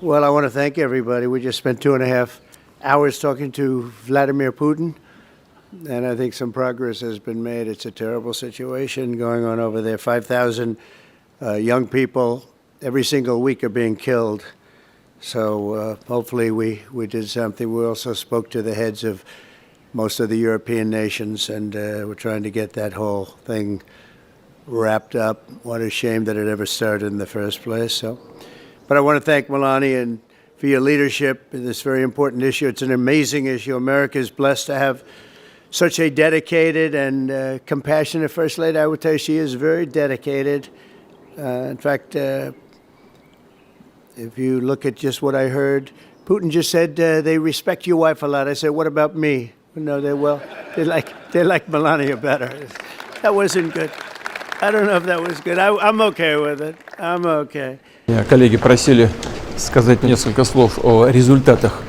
Well, I want to thank everybody. We just spent 2.5 hours talking to Vladimir Putin, and I think some progress has been made. It's a terrible situation going on over there. 5,000 young people every single week are being killed. So hopefully we did something. We also spoke to the heads of most of the European nations, and we're trying to get that whole thing wrapped up. What a shame that it ever started in the first place. But I want to thank Melania and for your leadership in this very important issue. It's an amazing issue. America is blessed to have such a dedicated and compassionate First Lady. I would tell you she is very dedicated. In fact, if you look at just what I heard, Putin just said they respect your wife a lot. I said, what about me? No, they like Melania better. That wasn't good. I don't know if that was good. I'm okay with it. I'm okay. Коллеги просили сказать несколько слов о результатах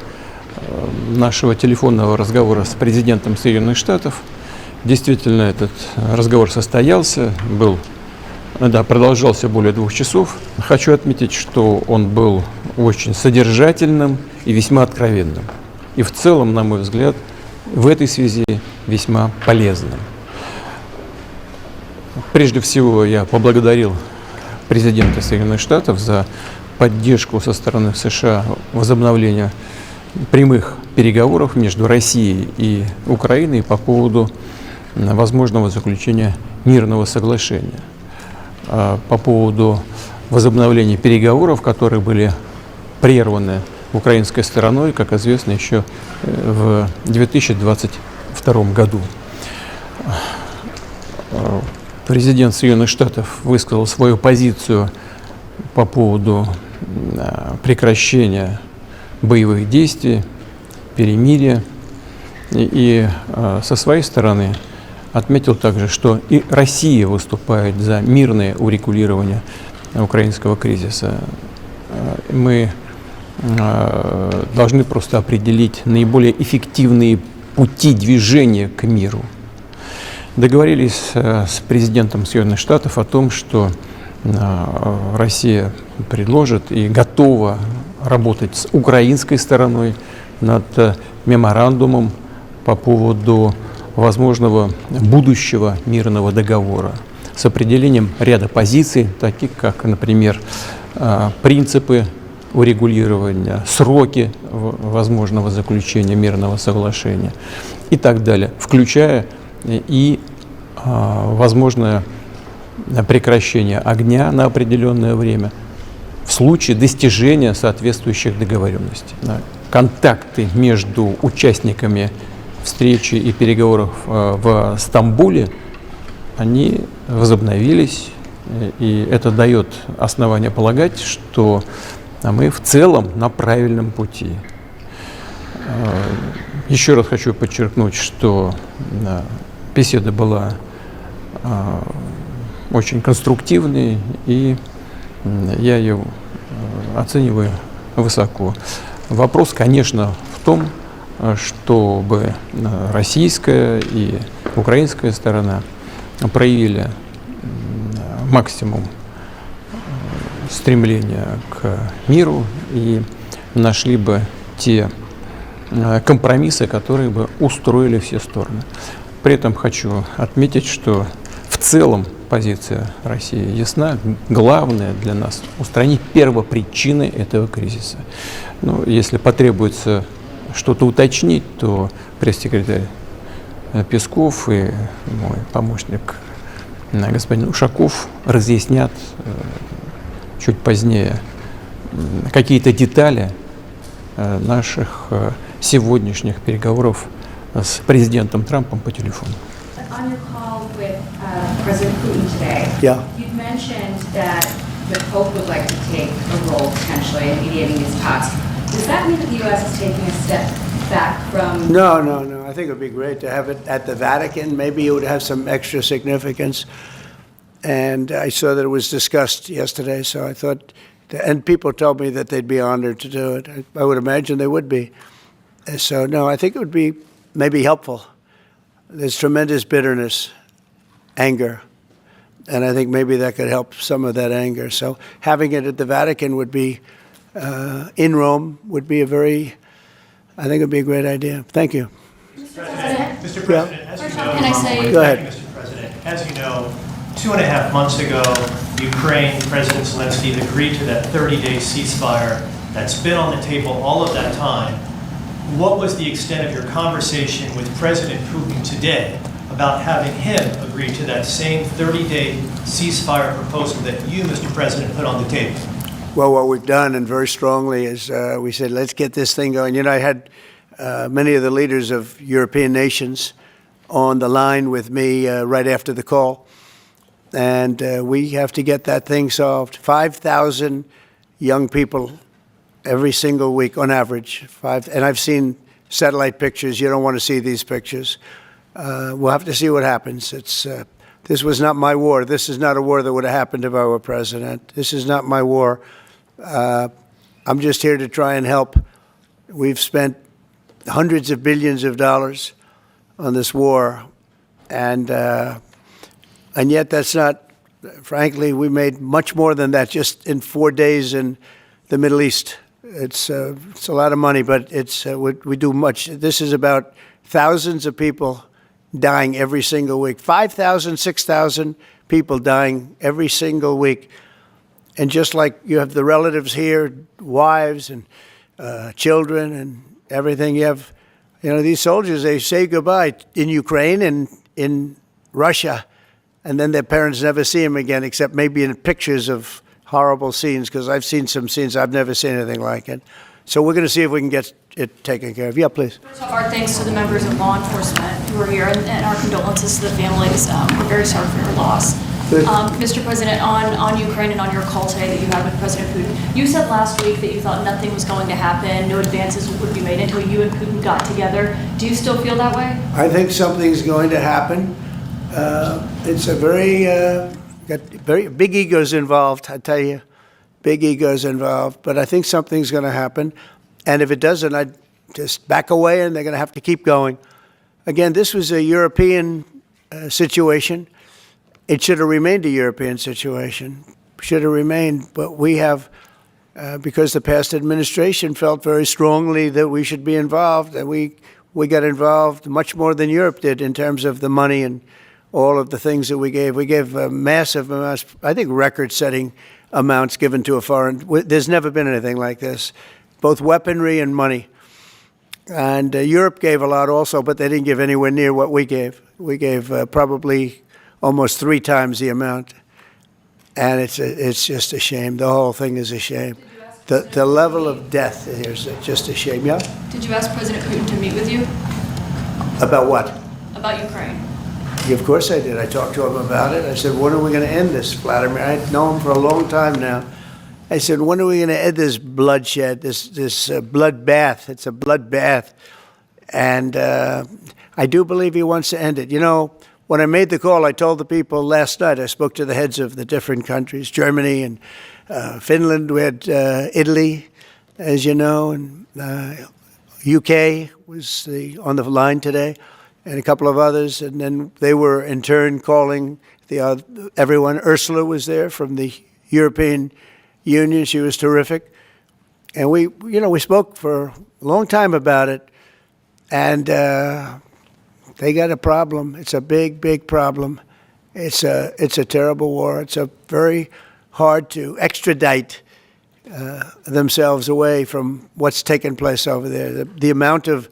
нашего телефонного разговора с президентом Соединенных Штатов. Действительно, этот разговор состоялся, продолжался более 2 часов. Хочу отметить, что он был очень содержательным и весьма откровенным. И в целом, на мой взгляд, в этой связи весьма полезным. Прежде всего, я поблагодарил президента Соединенных Штатов за поддержку со стороны США возобновления прямых переговоров между Россией и Украиной по поводу возможного заключения мирного соглашения. По поводу возобновления переговоров, которые были прерваны украинской стороной, как известно, еще в 2022 году. Президент Соединенных Штатов высказал свою позицию по поводу прекращения боевых действий, перемирия, и со своей стороны отметил также, что и Россия выступает за мирное урегулирование украинского кризиса. Мы должны просто определить наиболее эффективные пути движения к миру. Договорились с президентом Соединенных Штатов о том, что Россия предложит и готова работать с украинской стороной над меморандумом по поводу возможного будущего мирного договора с определением ряда позиций, таких как, например, принципы урегулирования, сроки возможного заключения мирного соглашения и так далее, включая и возможное прекращение огня на определенное время в случае достижения соответствующих договоренностей. Контакты между участниками встречи и переговоров в Стамбуле, они возобновились, и это дает основание полагать, что мы в целом на правильном пути. Еще раз хочу подчеркнуть, что беседа была очень конструктивной, и я ее оцениваю высоко. Вопрос, конечно, в том, чтобы российская и украинская сторона проявили максимум стремления к миру и нашли бы те компромиссы, которые бы устроили все стороны. При этом хочу отметить, что в целом позиция России ясна. Главное для нас – устранить первопричины этого кризиса. Но если потребуется что-то уточнить, то пресс-секретарь Песков и мой помощник господин Ушаков разъяснят чуть позднее какие-то детали наших сегодняшних переговоров с президентом Трампом по телефону. On your call with President Putin today, you'd mentioned that the Pope would like to take a role potentially in mediating these talks. Does that mean that the U.S. is taking a step back from? No. I think it would be great to have it at the Vatican. Maybe it would have some extra significance. And I saw that it was discussed yesterday, so I thought, and people told me that they'd be honored to do it. I would imagine they would be. So, no, I think it would be maybe helpful. There's tremendous bitterness, anger, and I think maybe that could help some of that anger. So having it at the Vatican would be in Rome would be I think it would be a great idea. Thank you. Mr. President, as you know, Can I say- Go ahead. Mr. President, as you know, 2.5 months ago, Ukraine President Zelensky agreed to that 30-day ceasefire that's been on the table all of that time. What was the extent of your conversation with President Putin today about having him agree to that same 30-day ceasefire proposal that you, Mr. President, put on the table? Well, what we've done, and very strongly, is we said, let's get this thing going. You know, I had many of the leaders of European nations on the line with me right after the call. And we have to get that thing solved. 5,000 young people every single week on average. And I've seen satellite pictures. You don't want to see these pictures. We'll have to see what happens. This was not my war. This is not a war that would have happened if I were president. This is not my war. I'm just here to try and help. We've spent hundreds of billions of dollars on this war, and yet that's not, frankly, we made much more than that just in 4 days in the Middle East. It's a lot of money, but we do much. This is about thousands of people dying every single week. 5,000, 6,000 people dying every single week. And just like you have the relatives here, wives and children and everything, you have, these soldiers, they say goodbye in Ukraine and in Russia, and then their parents never see them again, except maybe in pictures of horrible scenes, because I've seen some scenes, I've never seen anything like it. So we're going to see if we can get it taken care of. Yeah, please. First off, our thanks to the members of law enforcement who are here, and our condolences to the families. We're very sorry for your loss. Mr. President, on Ukraine and on your call today that you had with President Putin, you said last week that you thought nothing was going to happen, no advances would be made until you and Putin got together. Do you still feel that way? I think something's going to happen. It's a got very big egos involved, I tell you. Big egos involved. But I think something's going to happen. And if it doesn't, I'd just back away, and they're going to have to keep going. Again, this was a European situation. It should have remained a European situation. Should have remained. But we have, because the past administration felt very strongly that we should be involved, and we got involved much more than Europe did in terms of the money and all of the things that we gave. We gave massive amounts, I think record-setting amounts given to a foreign. There's never been anything like this, both weaponry and money. And Europe gave a lot also, but they didn't give anywhere near what we gave. We gave probably almost 3 times the amount. And it's just a shame. The whole thing is a shame. The level of death is just a shame. Yeah? Did you ask President Putin to meet with you? About what? About Ukraine. Yeah, of course I did. I talked to him about it. I said, when are we going to end this, Vladimir? I know him for a long time now. I said, when are we going to end this bloodshed, this bloodbath? It's a bloodbath. And I do believe he wants to end it. You know, when I made the call, I told the people last night, I spoke to the heads of the different countries, Germany and Finland. We had Italy, as you know, and UK was on the line today, and a couple of others. And then they were in turn calling everyone. Ursula was there from the European Union. She was terrific. And we spoke for a long time about it. And they got a problem. It's a big, big problem. It's a terrible war. It's a very hard to extradite themselves away from what's taken place over there. The amount of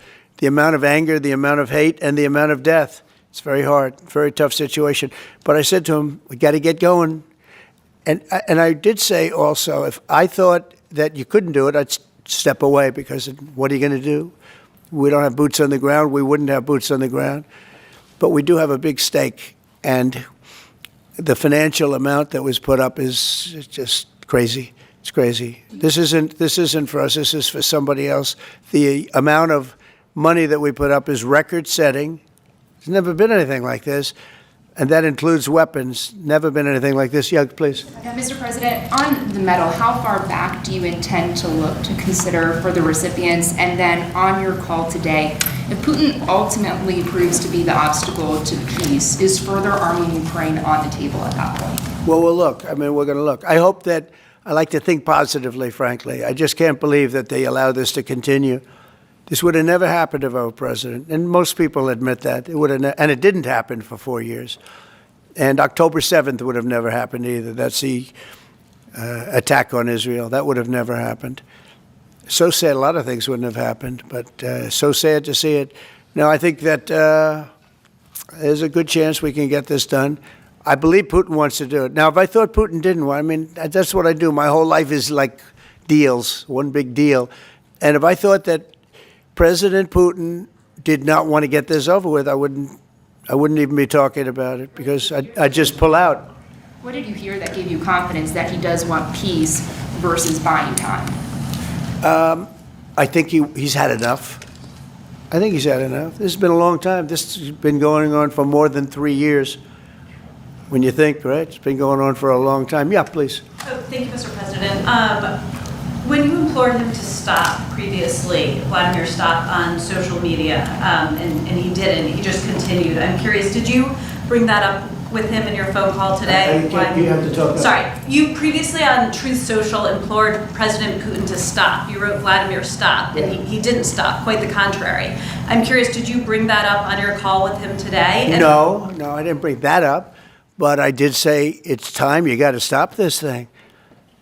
anger, the amount of hate, and the amount of death. It's very hard, very tough situation. But I said to him, we got to get going. And I did say also, if I thought that you couldn't do it, I'd step away, because what are you going to do? We don't have boots on the ground. We wouldn't have boots on the ground. But we do have a big stake. And the financial amount that was put up is just crazy. It's crazy. This isn't for us. This is for somebody else. The amount of money that we put up is record-setting. There's never been anything like this. And that includes weapons. Never been anything like this. Yeah, please. Mr. President, on the medal, how far back do you intend to look to consider for the recipients? And then on your call today, if Putin ultimately proves to be the obstacle to peace, is further arming Ukraine on the table at that point? Well, we'll look. I mean, we're going to look. I hope that I like to think positively, frankly. I just can't believe that they allow this to continue. This would have never happened if I were president, and most people admit that. It would have, and it didn't happen for 4 years. And October 7th would have never happened either. That's the attack on Israel. That would have never happened. So sad, a lot of things wouldn't have happened, but so sad to see it. Now, I think that there's a good chance we can get this done. I believe Putin wants to do it. Now, if I thought Putin didn't want, I mean, that's what I do. My whole life is like deals, one big deal. And if I thought that President Putin did not want to get this over with, I wouldn't even be talking about it, because I'd just pull out. What did you hear that gave you confidence that he does want peace versus buying time? I think he's had enough. I think he's had enough. This has been a long time. This has been going on for more than 3 years. When you think, right? It's been going on for a long time. Yeah, please. Oh, thank you, Mr. President. When you implored him to stop previously, Vladimir stopped on social media, and he didn't. He just continued. I'm curious, did you bring that up with him in your phone call today? You have to talk. Sorry, you previously on Truth Social implored President Putin to stop. You wrote Vladimir stop, and he didn't stop, quite the contrary. I'm curious, did you bring that up on your call with him today? No, I didn't bring that up. But I did say, it's time, you got to stop this thing.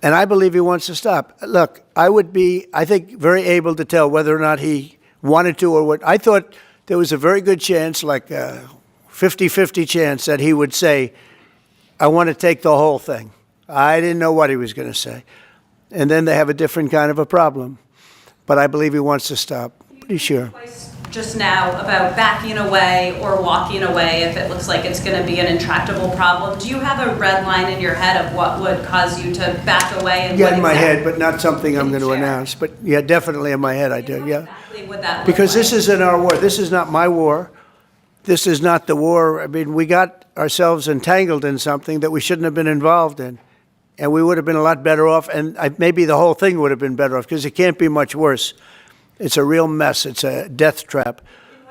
And I believe he wants to stop. Look, I would be, I think, very able to tell whether or not he wanted to or what. I thought there was a very good chance, like a 50-50 chance, that he would say, I want to take the whole thing. I didn't know what he was going to say. And then they have a different kind of a problem. But I believe he wants to stop. Pretty sure. Just now about backing away or walking away if it looks like it's going to be an intractable problem. Do you have a red line in your head of what would cause you to back away? And yeah, in my head, but not something I'm going to announce. But yeah, definitely in my head I do, yeah. Exactly would that look because like? This isn't our war. This is not my war. This is not the war. I mean, we got ourselves entangled in something that we shouldn't have been involved in. And we would have been a lot better off, and maybe the whole thing would have been better off, because it can't be much worse. It's a real mess. It's a death trap.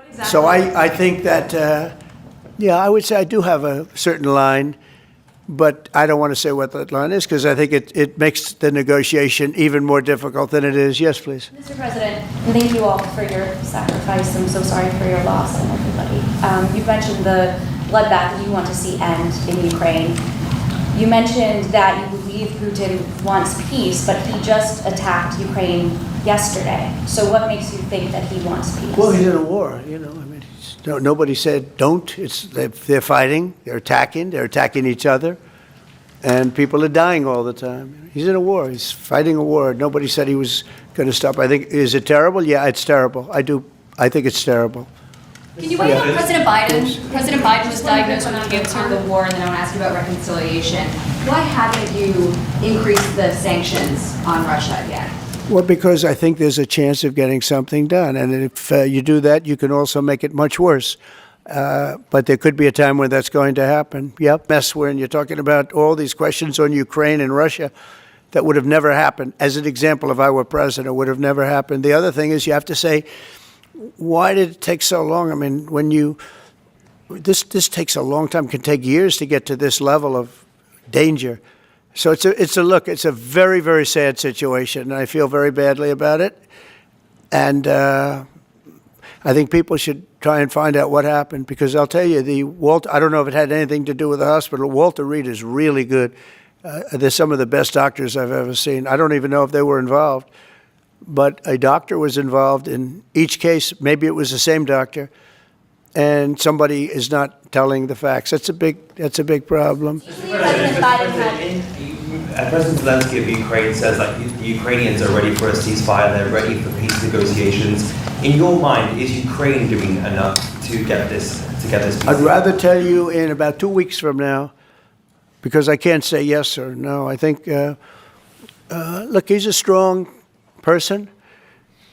Exactly. So I think that, yeah, I would say I do have a certain line, but I don't want to say what that line is, because I think it makes the negotiation even more difficult than it is. Yes, please. Mr. President, thank you all for your sacrifice. I'm so sorry for your loss and everybody. You mentioned the bloodbath that you want to see end in Ukraine. You mentioned that you believe Putin wants peace, but he just attacked Ukraine yesterday. So what makes you think that he wants peace? Well, he's in a war, you know. I mean, nobody said don't. They're fighting. They're attacking each other, and people are dying all the time. He's in a war. He's fighting a war. Nobody said he was going to stop. I think, is it terrible? Yeah, it's terrible. I think it's terrible. Can you weigh in on President Biden? President Biden was diagnosed with cancer. The war, and then I want to ask you about reconciliation. Why haven't you increased the sanctions on Russia yet? Well, because I think there's a chance of getting something done. And if you do that, you can also make it much worse. But there could be a time when that's going to happen. Yep. Mess when you're talking about all these questions on Ukraine and Russia that would have never happened. As an example, if I were president, it would have never happened. The other thing is you have to say, why did it take so long? I mean, when this takes a long time. It can take years to get to this level of danger. So it's a very, very sad situation, and I feel very badly about it. And I think people should try and find out what happened, because I'll tell you, I don't know if it had anything to do with the hospital. Walter Reed is really good. They're some of the best doctors I've ever seen. I don't even know if they were involved, but a doctor was involved in each case. Maybe it was the same doctor, and somebody is not telling the facts. That's a big problem. President Zelensky of Ukraine says that the Ukrainians are ready for a ceasefire, they're ready for peace negotiations. In your mind, is Ukraine doing enough to get this peace? I'd rather tell you in about 2 weeks from now, because I can't say yes or no. I think, look, he's a strong person.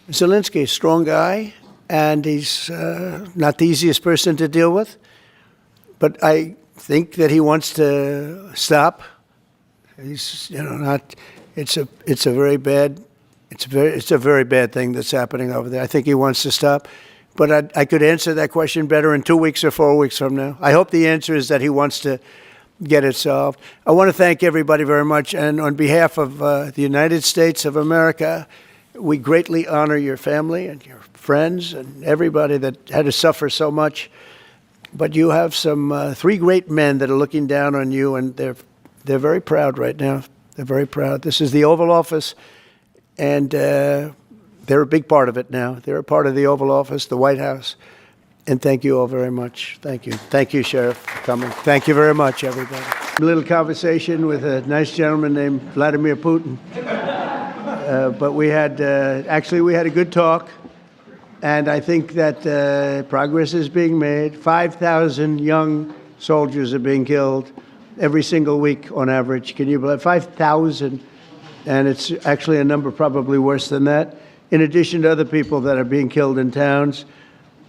Zelensky, a strong guy, and he's not the easiest person to deal with. But I think that he wants to stop. He's, not. It's a very bad thing that's happening over there. I think he wants to stop. But I could answer that question better in 2 weeks or 4 weeks from now. I hope the answer is that he wants to get it solved. I want to thank everybody very much, and on behalf of the United States of America, we greatly honor your family and your friends and everybody that had to suffer so much. But you have some three great men that are looking down on you, and they're very proud right now. They're very proud. This is the Oval Office, and they're a big part of it now. They're a part of the Oval Office, the White House. And thank you all very much. Thank you. Thank you, Sheriff, for coming. Thank you very much, everybody. A little conversation with a nice gentleman named Vladimir Putin. But we had, actually, we had a good talk. And I think that progress is being made. 5,000 young soldiers are being killed every single week on average. Can you believe 5,000? And it's actually a number probably worse than that, in addition to other people that are being killed in towns.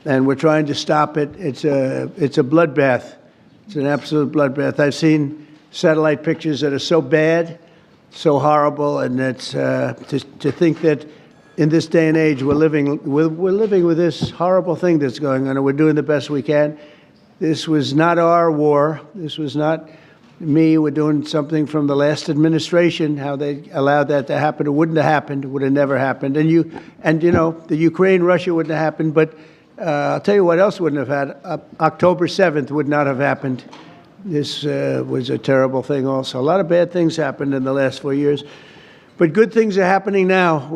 And we're trying to stop it. It's a bloodbath. It's an absolute bloodbath. I've seen satellite pictures that are so bad, so horrible, and it's to think that in this day and age we're living with this horrible thing that's going on, and we're doing the best we can. This was not our war. This was not me. We're doing something from the last administration. How they allowed that to happen? It wouldn't have happened. It would have never happened. And you know, the Ukraine-Russia wouldn't have happened. But I'll tell you what else wouldn't have had. October 7th would not have happened. This was a terrible thing also. A lot of bad things happened in the last 4 years. But good things are happening now.